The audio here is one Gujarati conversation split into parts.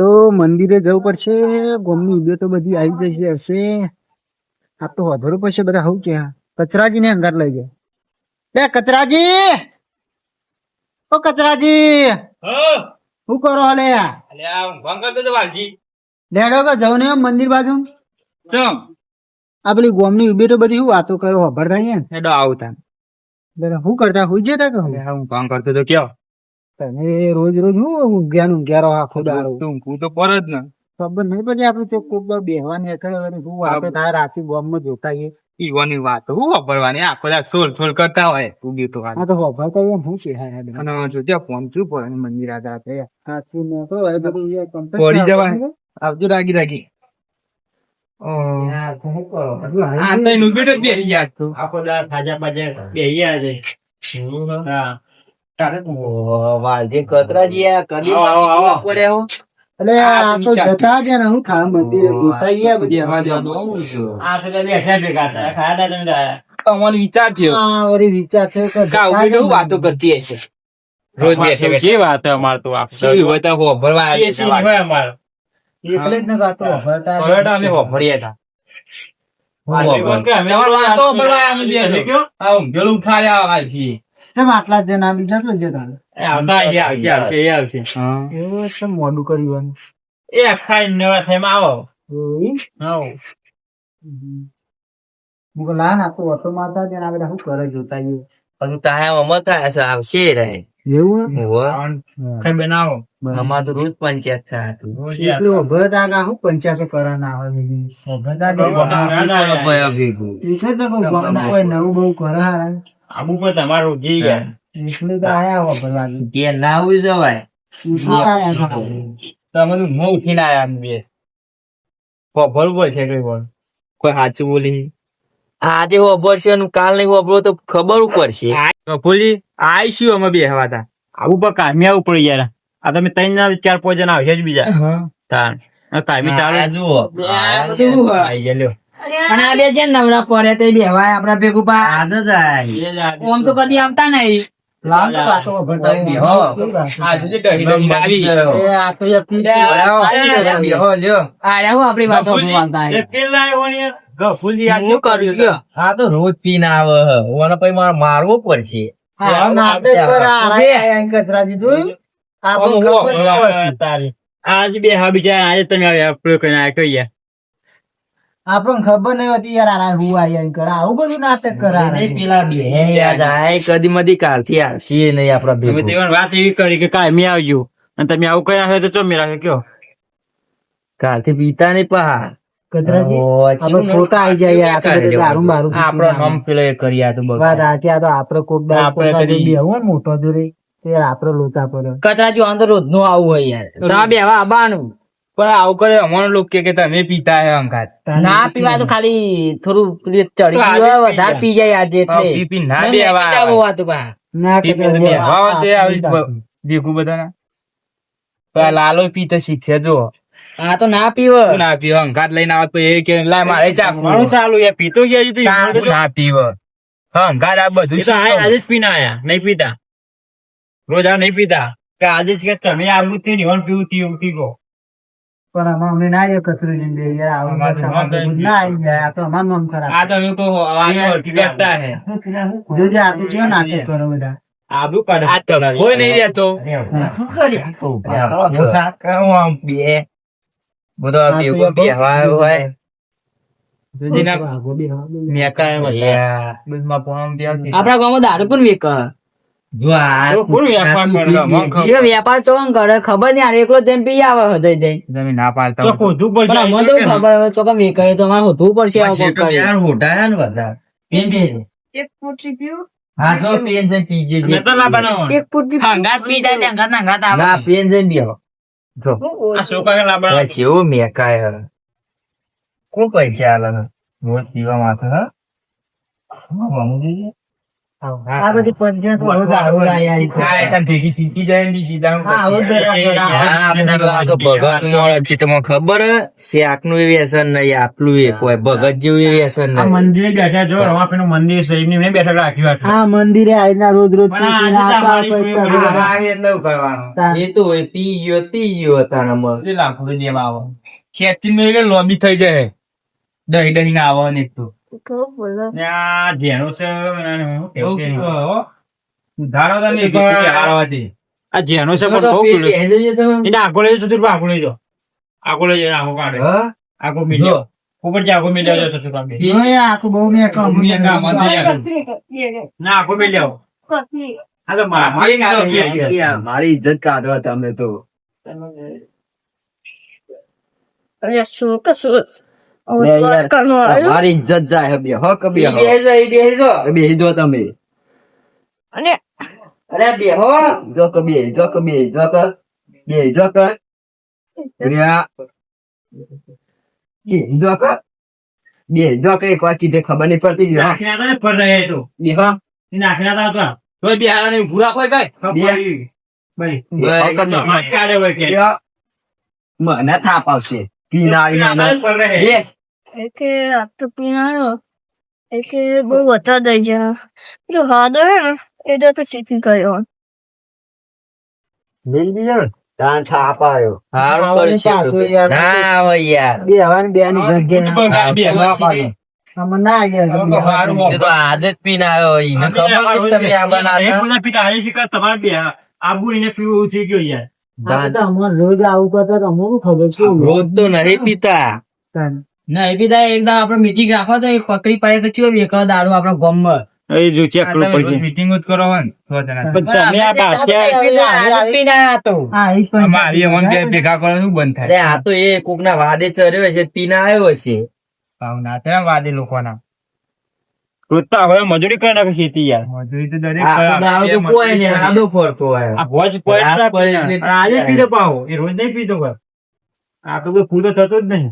તો મંદિરે જવું પડશે. ગોમની વિડીયો તો બધી આવી જશે હશે. આ તો વધરું પડશે બધા. હું કે કચરાજી ને અંગાર લઈ જાય. લે કચરાજી, ઓ કચરાજી, શું કરો હલે? લેડો કે જવું ને મંદિર બાજુ. ચમ આ પેલી ગોમની વિડીયો તો બધી શું વાતો કરો ખબર થાય ને. હેડો આવતા શું કરતા હું જતા કહું હું કામ કરતો તો કયો તમે રોજ રોજ હું ઊંઘ્યાનું ઊંઘ્યારો આખો દાડો. તું તો પર જ ને ખબર નહીં પડતી આપડે તો કોક બેહવાની શું વાતો થાય રાશિ બોમ્બમાં જોતા એ. ઈવાની વાત હું વાપરવાની આખો દા સોલ સોલ કરતા હોય તું બી તો આ તો હોભા તો હું છે અને જો ત્યાં ફોન શું પડે મંદિર આતા સાચું ને કહો હવે બધું એ complete પડી ના જવાય. આપે. આવજો રાગી રાગી યાર, તો શું કરો? બધું હારી આ તઈ નું બેટો બેહી ગયા તું આખો દાડો ખાજા પાજા બેહી ગયા છે. હા. તારે વાલજી કતરાજી આ કદી આવો, આવો. પડ્યા હો. એટલે આ તો જતા જ ને હું ખા મંદિરે જોતા ગયા બધી હવા આ પેલા બેઠા ભેગા થયા. ખાયા તા તમે તાયા. તમારો વિચાર થયો આ વળી વિચાર છે કે કા ઉભી રહું વાતો કરતી હશે રોજ બેઠે બેઠે કેવી વાત છે અમારે તો આ શું હોય તો હોભળવા આવી એ શું હોય અમારે? એકલે જ ને વાતો હોભળતા જ. પરોઠા અમે વાપરીએ તા. હોભળ. કે અમે તમારે વાતો હોભળવા અમે બે તમે કયો? આ ઊંઘેલું ઉઠાડ્યા આવી કેમ આટલા જ જણા બીજા તો જતા રહે? એ આવતા આવશે, એ આવશે. એવું છે મોડું કર્યું એ ખાઈને નવા થઈમાં આવો. એમ? આવો. હું કહું લા ના તો ઓટો મારતા જ ને આ બધા શું કરે જોતા ગયું. હજુ તાયા અમર થાય છે આવશે રે એવું હોવે. ખાઈ બનાવો. અમાર તો રોજ પંચાયત થાય હતું. એટલું ઉભરતા ના હું 85 કરાના આવે બીજી ઉભરતા ભયા ભેગું. એટલે તો કોઈ ગામમાં કોઈ નવું બહુ કરે આબુ પર તમારું જી ગયા. એટલે તો આયા ઉભરવા ઘેર ના આવી જવાય. તમે તો મોં ઉઠીને આયા અમે બે. ભરવું પડશે કઈ વાર. કોઈ સાચું બોલી આજે હોભળશે ને કાલ નહીં હોભળો તો ખબર પડશે. કપૂરી આઈશું અમે બે હવા તા આવું પર કામી આવું પડી યાર. આ તમે ત્રણ ના 4-5 જણા આવશે જ બીજા તાર કામી આ ચાલે જુઓ. આઈ ગયા લ્યો. અને આ બે જે નવરા પડે તે બેવાય આપડા ભેગું પા આ તો જાય. ઓમ તો કદી આવતા નહીં. લાવ તો વાતો ઉભરતા બેહો. આ સુધી દહીં દહીં આવી. એ આ તો એક પીડા બેહો લ્યો. આરે હું આપડી વાતો બોલતા એ પેલા આવ્યો ને ગફુલી આ હું કર્યું કયો આ તો રોજ પીને આવે હ. ઓને પછી મારે મારવો પડશે. હા નાટક પર આયા કચરાજી જોયું આ બહુ ખબર ના હોય. તારી આજ બે હા બીજા આજે તમે આવ્યા પ્રયોગ કરીને આવ્યા કહીએ. આપણને ખબર નહીં હોતી યાર આ હું આયા કરે આવું બધું નાટક કરા નહીં પેલા બે યાદ આય કદી મધી કાલથી આવશે નહીં આપડા તમે ભેગું. તેવાની વાત એવી કરી કે કાયમી આવજો અને તમે આવું કર્યા હશે તો ચોમી રાખે કયો કાલથી પીતા નહીં પા. કચરાજી ઓહ, આપણે ખોટા આઈ જાય યાર આ તો બધું દારૂ બારૂ આપડે નામ પેલા એ કરી આ તો બસ વાત સાચી. આ તો આપણે કોક દાડો આપણે કોક દાડો કદી- બેહવું ને મોટો દૂરી તે આપણે લોચા પડે. કચરા જોવાનું તો રોજ નું આવું હોય યાર તમે બેવા આવવાનું પણ આવું કરે અમારો લોકો કે તમે પીતા હે અંગાત ના પીવા તો ખાલી થોડું પેલી ચડી તો આજે ગયું હોય, પી વધારે જાય. પી જાય આજે એટલે પી ના નહીં, બે નહીં આવા પીતા આવે. બહુ વાતું પા. ના કચરાજી, બેહવા તે આવી આ ભેગું બધાના પેલા લાલો પીતે શીખશે જો આ તો ના પીવ ના પીવો અંગાત લઈને આવત પછી એ કે લાય મારે ચા મારું ચાલુ યાર પીતો ગયા છે તો એમાં તો- ના પીવો હા અંગાત આ બધું એ તો આજે શીખો. જ પીને આયા નહીં પીતા રોજ આ નહીં પીતા કે આજે જ કે તમે આવું તે નિવન પીવું તીવું પીવો પણ આમાં અમે ના એ કચરાજી ને બે યાર આવું અમારે તમારે તો બધું ના આઈ જાય. આ તો અમારું નામ ખરાબ. આ તો હું તો આવું કરતા હે જોજે આ તો કેવો નાટક કરો બધા. આબુ કાઢે આ તો કોઈ નહીં રહેતો શું કર્યા? બે બધો ભેગો બેહવા હોય. જોજીના આગો બેહવા દે. મેકા એમ હતા બસમાં પોણમ ત્યાં આપડા ગામમાં દારૂ પણ વેક જો આ તો કોણ વ્યાપાર કરે? મને ખબર. એ વેપાર ચોન કરે ખબર નહીં આરે એકલો જઈને પી આવે હૃદય જઈ તમે ના પાડતા તો હોય. ખોટું પડશે. પણ અમને તો ખબર હવે ચોકમ વેકાય તો અમારે હોતું પડશે આવું પછી કોક તો કરે. યાર હોટાયા ને બધા. Pen pen. હા જો પેન જઈને પીજે જે. મેં તો ના બનાવો. હંગાત પી જાય ને હંગાત ના હંગાત આવે. ના પેન જઈને બેહો. જો આ છોકરાને ના બનાવો. પછી એવું મેકાય હે. કોણ પૈસા આલે હે? રોજ પીવા માટે હા? હા, વાંધો નહીં. આ બધી પંચાયત વાળો દારૂ લાયા છે. હા, એ તાર ભેગી ચીંકી જાય ને બીજી દારૂ હા, આવો જ ખબર શાકનું એ વ્યસન નહીં આપલું એ કોઈ ભગત જેવું એ વ્યસન આ નહીં. મંદિરે બેઠા જો રમાપીનું મંદિર છે એમની મેં બેઠા રાખ્યું હતું. આ મંદિરે આવીને રોજ રોજ પણ આજે પીને આવતા તમારી પૈસા કોઈ બધા. આવે એટલે એવું કરવાનું. તાન. એ તો હોય, પી ગયો તારામાં. એટલે લાખો રૂપિયા આવે ખેંચી મેં લોબી થઈ જાય દહીં દહીં ના આવે ને એક તો ને આ જેનો છે એને હું કેવું કે ધારો તો નહીં બીજું હારવાથી. આ જેનો છે પણ બહુ પેલું. એને આગો લઈ જતો આગો લઈ જાઓ. આગો લઈ જાય આગો કાઢે આગો મિલ્યો ઉપર જે આગો મિલ્યો જતો હતો તમે. ઓય, આખું બહુ મેં કામ. ના આગો મિલ્યો આ તો મારી મારી ઇજ્જત કાઢો તમે તો. મારી ઇજ્જત જાય બે હો કબી બેહી જો તમે. અરે બેહો જો કબી જો કબી જો કર બે જો કર જો કર બે જો કર એક વાર કીધે ખબર નહીં પડતી. નાખીને તો પર રહે તો બેહો એ નાખીને તો હતા તો બિહારાને ભૂરા કોઈ કઈ ભાઈ કાઢે હોય કે મને થાપ આવશે. પીના પર રહે બે એકે આ તો પીનાયો એકે બહુ વધારે દઈ જાય જો હાદો હે ને એ તો ચીથી ગયો તાન થાપ આવ્યો. હારું આવવાની કરશે પાછું તો. યાર. ના આવે યાર. બે હવાની બે ની જગ્યાએ ના પાડે. આમાં ના આવ્યા. એ તો આદત પીને આવ્યો એને ખબર નથી તમે આ બનાવતા. બધા પીતા આવી શીખા તમારે બે આબુ એને પીવું થઈ ગયો યાર આ તો અમારે રોજ આવું કરતા તો અમને શું ખબર શું રોજ તો નહીં પીતા. તાન. ના એ બી થાય એકદમ આપડે મીટિંગ રાખો તો એક પકડી પડે તો ચિયો વેકા દારૂ આપડા ગામમાં એ જો ચેક કરવું પડશે મીટિંગ જ કરો હોય ને 100 જણા પણ તમે આ બાચ્યા હા, એ પણ અમારી અમને બે ભેગા કરો શું બંધ અરે થાય આ તો એ કોક ના વાદે ચડ્યો છે પીને આવ્યો છે. ભાવ ના થાય વાદે લોકોના રોજતા હવે મજૂરી કરી નાખે ખેતી યાર મજૂરી તો દરેક આ દારૂ તો કોઈ નહીં આડો ફરતો આવ્યો. આ ભોજ આ કોઈ આજે પીતો પાવો એ રોજ નહીં પીતો કોઈ આ તો કોઈ ફૂલ થતો જ નહીં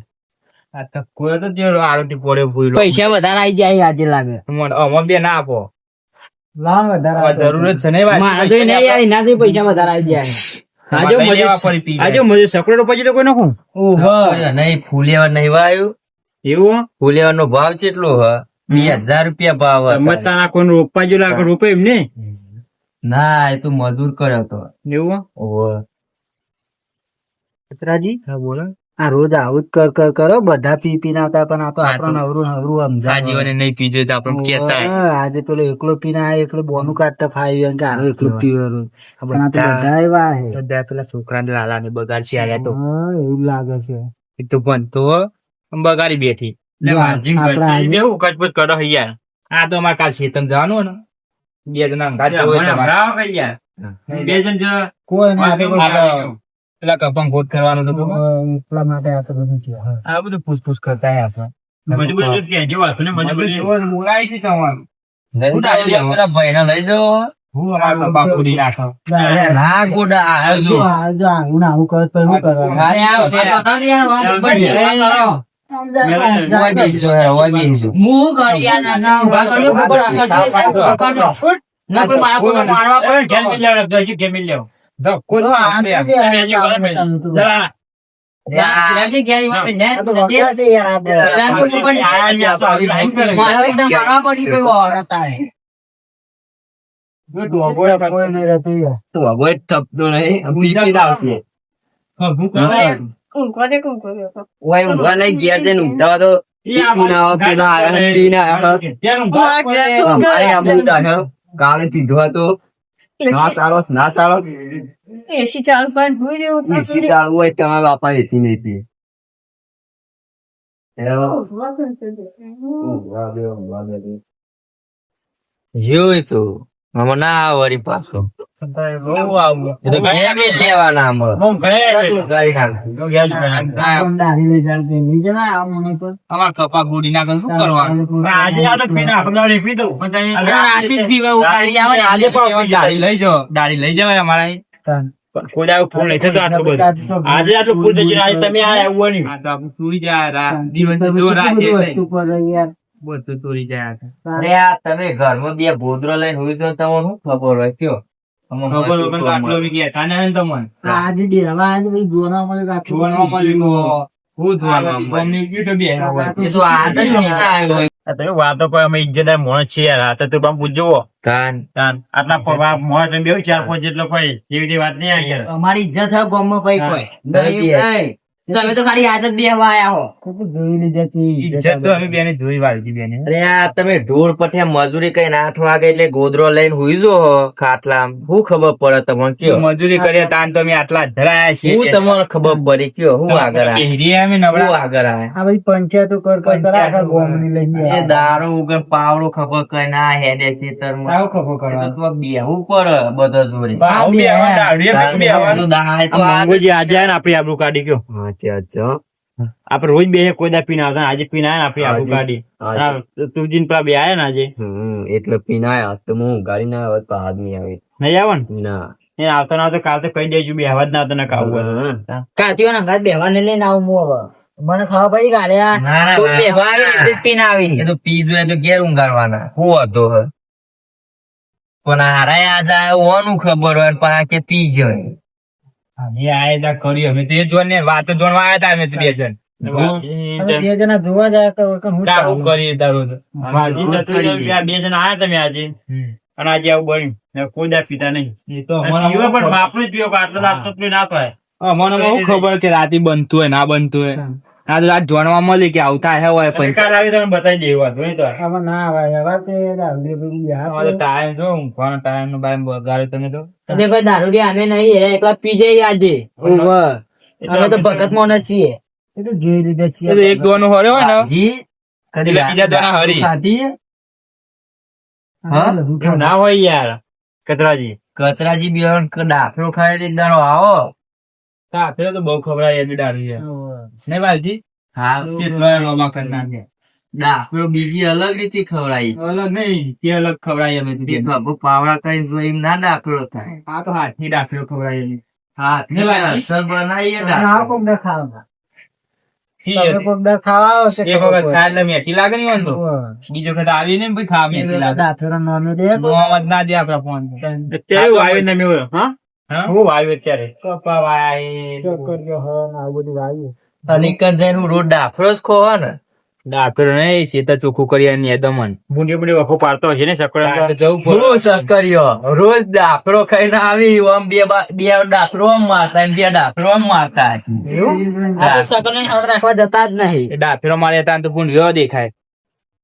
આ તો કોઈ તો જે આરોટી પડે ભૂલો પૈસા વધારે આવી જાય આજે લાગે અમે બે ના આપો લાવ વધારે આ જરૂર જ છે નહીં વાત મારા જોઈ નહીં યાર એનાથી પૈસા વધારે આવી જાય આજે મજૂર આજે મજૂર સકડો પછી તો કોઈ નાખું ઓહો નહીં ફૂલેવા નહીં વાયું. એવું ફૂલેવા નો ભાવ કેટલો હ 2000 રૂપિયા ભાવ હતો. મતાના કોઈ રોપવા જો લાગે રોપે એમ ને ના એ તો મજૂર કર્યો તો. એવું કચરાજી આ રોજ આવું જ કરો બધા પી પીને આવતા પણ આ તો હા, તો આપણને નવરું નવરું આ સમજાવે. જીવને નહીં પીજો તો આપણે કેતા ઓવે, આજે પેલો એકલો પીને આયો, એકલો બોનું કાઢતા ફાવી કે આરો એકલો પીવે રોજ. પણ આ તો બધા એવા હે. બધા પેલા છોકરા લાલા ને બગાડશે આવ્યા તો હા, એવું લાગે છે. એ તો પણ તો બગાડી બેઠી જો આપણા આજે- બેવું કચપચ કરો યાર આ તો અમારે કાલ શેતમ જવાનું ને બે જણા ગાડી હોય મને તમારે. ભરાવો કઈ યાર બે જણ જો કોઈ નહીં, આ તો આ પેલા કપંગ ગોટ કરવાનું તો એટલા માટે આ તો બધું છે. હા. આ બધું પૂછપૂછ કરતા હે આપણે મજબૂરી કે જે વાત ને મજબૂરી બોલાય છે તમારું લઈ જાઓ, પેલા ભાઈને લઈ જાઓ. હું અમારા બાપુડી નાખો ના ગોડા આવ્યો જો આ જો આવું ને આવું કરે તો શું કરવાનું? અરે આવો, ઓય બેસજો, હેરો, ઓય બેસજો. હું કરી યાર ના ના ઉભા કર્યો ઉપર આખા ના કોઈ મારા કોઈ મારવા ઘેર મિલ લેવો ઘેર મિલ લેવો કોઈ આ તો બે આ તો જરા રાજી ગયા ઈમાં ને આ તો વગર છે યાર, આ બધા. પેલા કોઈ પણ મારા એકદમ મારવા પડી ગયો કોઈ નહીં રહેતું યાર. તો હવે થપતો નહીં, પીપી આવશે. ઓય ઊંઘવા નહીં, ઘેર જઈને ઊંઘતા હોય તો પીપીને આવો, પેલા આયા ને પીને આયા ને. અમારે આ બધું દાખલ કાલે પીધો હતો. ના ચાલો ના ચાલો એસી ચાલુ પણ હોય રહ્યું એસી ચાલુ હોય તમારા બાપા એસી નહીં પીએ. જોયું તો આમાં ના આવે વળી પાછો. એ તો ઘેર બી લેવાના આમાં. ગઈ ખાલી. દાઢી લઈ જાય તે નીચે ના આમ મને તો. અમાર કપા ગોડી નાખે શું કરવાનું આજે આ તો પીને આપણે પીધું પણ રાતી જ પીવા ઉકાળી આવે ને આજે દાઢી લઈ જાઓ દાઢી લઈ જવાય અમારા તાન. કોઈ આવું ફૂલ નહીં થતો આટલું બધું આજે આટલું ફૂલ થઈ ગયું આજે તમે આ આવું નહીં આ તો આપણે સુઈ જાય જીવન તો તમે જો કેટલી રાખે બધી નહીં. વસ્તુ પર યાર. બધું ચોરી જાય અરે આ તમે ઘરમાં બે ગોદરો લઈને હોય તો તમને શું ખબર હોય કયો ખબર વગર આટલો બી ગયા તાને હે ને તમને આજે બે હવા આજે ભાઈ જોવા મળે કે આટલું જોવા મળ્યું શું જોવા મળે? ગમની ગયું તો બે એ તો આદત જ ના આવ્યો હોય. તમે વાતો કોઈ અમે ઇજ્જતદાર માણસ છીએ યાર આ તો તું પણ પૂછજો તાન આટલા પવા મોણ તમે બેહો 4-5 જેટલો કોઈ એવી બધી વાત નહીં આવી યાર અમારી ઇજ્જત હે ગામમાં કઈ કોઈ બરાબર. તમે તો ખાલી આદત બેહવા આયા હો જોઈ લીધા છે ઇજ્જત તો અમે બેને જોઈ વાળી બેને અરે આ તમે ઢોર પછી મજૂરી કઈ 8 વાગે એટલે ગોદરો લઈને હુઈ જો ખાટલા શું ખબર પડે તમને કયો મજૂરી કરીએ તાન તો અમે આટલા ધરાયા શું છીએ તમને ખબર પડી કયો હું આગળ આવે પહેરીએ અમે હું નવરા આગળ આવે આ ભાઈ પંચાયતો કર આખા ગોમની લઈને એ દારૂ વગર પાવડો ખબર કઈ ના હેડે ખેતરમાં આવું ખબર એ કરવા તો બેહવું પડે બધા જોડે આવું બે આવા દારૂડિયા બે આવા દાય તો આ મંગોજી આજે આયા ને આપણી આબરૂ કાઢી ગયો અચ્છા અચ્છા આપણે રોજ બે કોઈ દા પીને આવતા આજે પીને આયા ને આપણી આબરૂ કાઢી તું જીન પેલા બે આયા ને આજે એટલે પીનાયા તો હું ગાડી ના આવત તો આદમી આવે નહીં આવે ને ના એ આવતો ના આવતો કાલ તો કહી દેજો બે હવા જ ના આવતો ને કાવું હોય. કાતીઓ ના ઘર બેહવા ને લઈને આવું હું હવે મને ખબર પડી ગાલ્યા ના, ના, તો ના. બેહવા આવી એટલે જ પીને આવી એ તો પીધું એટલે ઘેર ઊંઘાડવાના હું હતો હે પણ હારાય આજ ઓનું ખબર હોય પા કે પી ગયો અમે આયા તા કરી અમે તો એ જોઈને વાતો જોણવા આવ્યા તા અમે તો બે જણ બે જણા જોવા જાય કે હું કાવું કરીએ તારું તો વાજી જતું રહ્યું કે આ બે જણા આયા તમે આજે અને આજે આવું બન્યું ને કોઈ દા પીતા નહીં એ તો અને પીવો પણ બાપનું જ પીવો કે આટલો આટલો પીવો ના થાય મને શું ખબર કે રાતે બનતું હોય ના બનતું હોય આ તો રાત જાણવા મળી કે આવતા હે હોય પૈસા કાલ આવી તમે બતાવી દેવા જોઈ તો આમાં ના આવે હવે તે દારૂ બધી અમારે ટાઈમ જો ઊંઘવાનો ટાઈમ નો બાઈમ બગાડે તમે તો એટલે કોઈ દારૂડિયા અમે નહીં હે એકલા પી જઈએ આજે અમે તો ભગત મોન જ છીએ એ તો જોઈ લીધા એ તો છે એક દોનો હર્યો હોય ને જી એટલે બીજા દોના હરી ખાધી હા? ના હોય યાર કતરાજી કચરાજી બિયારણ ડાફરો ખાય તે દાડો આવો આપેલો તો બહુ ખવડાય એની દારૂ છે નહીં વાલજી હા કેટલો રોમા કરી નાખે ડાફરો બીજી અલગ રીતે ખવડાવી અલગ નહીં તે અલગ ખવડાય અમે બે ખબર પાવડા કઈ જોઈ ના ડાફરો થાય આ તો હાથની દાફરો ખવડાય એની હા અસર બનાવીએ આ ડાફરો કોક દા ખાવા તમે કોક દા ખાવા આવો છે એક વખત ખાય એટલે મેથી લાગે નહીં વાંધો બીજો વખત આવી ને ભાઈ ખાવા મેથી લાગે દાફેરા નોમે દે નોમ જ ના દે આપડા ફોન અત્યારે વાયુ ને મેં હા હા? હું વાયુ અત્યારે કપા વાય કરજો હો ને આવું બધું વાગ્યું અને જઈને રોજ ડાફરો જ ખોવા ને ડાક્ટર નહીં સીતા ચોખ્ખું કરી અને દમન બુંડી બુંડી વખો પાડતો હશે ને સકડા જવું હું સક્કરિયો રોજ ડાફરો ખાઈને આવી આમ બે ડાફરો આમ મારતા ને બે ડાફરો આમ મારતા આ તો સગન હાથ રાખવા જતા જ નહીં ડાફેરો મારે ત્યાં તો ભૂંડિયો દેખાય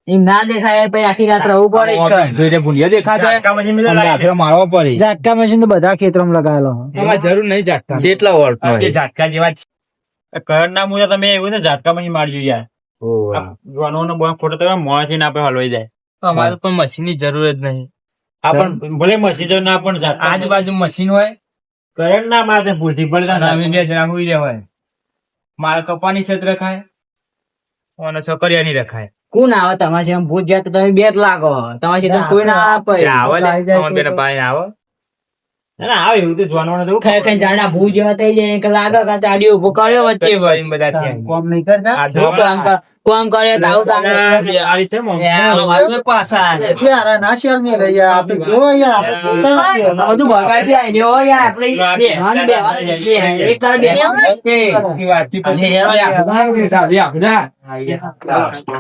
એમ ના દેખાય પછી આખી રાત રહેવું પડે જોઈને ભૂંડિયો દેખાતો ડાફેરો મારવો પડે ઝાટકા મશીન તો બધા ખેતરમાં લગાવેલો એમાં જરૂર નહીં ઝાટકા જેટલા વોલ્ટ નો એ ઝાટકા જેવા જ કરણ ના મુજબ તમે એવું ને ઝાટકા માં મારજો યાર જોવાનો ખોટો તમે મોણાથી ના આપણે હલવાઈ જાય અમારે પણ મશીન ની જરૂર જ નહીં આપણ ભલે મસીજો ના પણ ઝાટકા આજુબાજુ મશીન હોય કરણ ના મારે ભૂલથી પડે અમે બે જણા હુઈ રહેવાય મારે કપાની છત્ર ખાય અને સકરિયા ની રખાય કોણ આવે તમારે આમ ભૂત જાય તો તમે બે જ લાગો તમારે તો કોઈ ના આપે આવે ને અમારે બેને પાણી આવે ના આવે એવું તો જોવાનું નથી ખાઈ ખાઈ જાડા ભૂત જેવા થઈ જાય કે લાગે કે ચાડી ઉભો કર્યો વચ્ચે વચ્ચે બધા ત્યાં કોમ નહીં કરતા કોમ કરે તો આવું લાગે આવી છે મોં. પાછા યાર ના શિયાળ મેં લઈ યાર આપણે જો યાર આપણે પોતા બધું બગાડ છે આઈ રહ્યો યાર આપણે બે એક તાર બે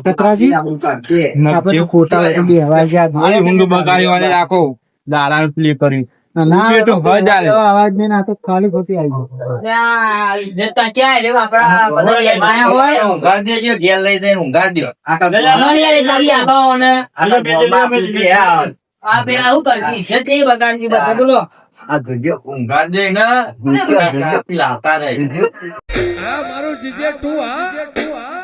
કતરાજી આપણે ખોટા હોય તો બે અવાજ યાદ અરે ઊંઘ બગાડી વાળે રાખો દાડા પ્લે કર્યું ના એ તો હજ આવે. અવાજ ને ના તો ખાલી ખોટી આવી ગઈ ક્યાં રે આપડા બધા યાર હોય ઊંઘા દેજો ઘેર લઈ જઈને ઊંઘા દ્યો યાર તારી આબાઓને આ બોમ્બા પીપી આ પેલા હું કરતી છે તે બગાડતી બધા બોલો આ જોજો ઊંઘા દે ને પીલાતા રહે આ મારું જીજે તું હા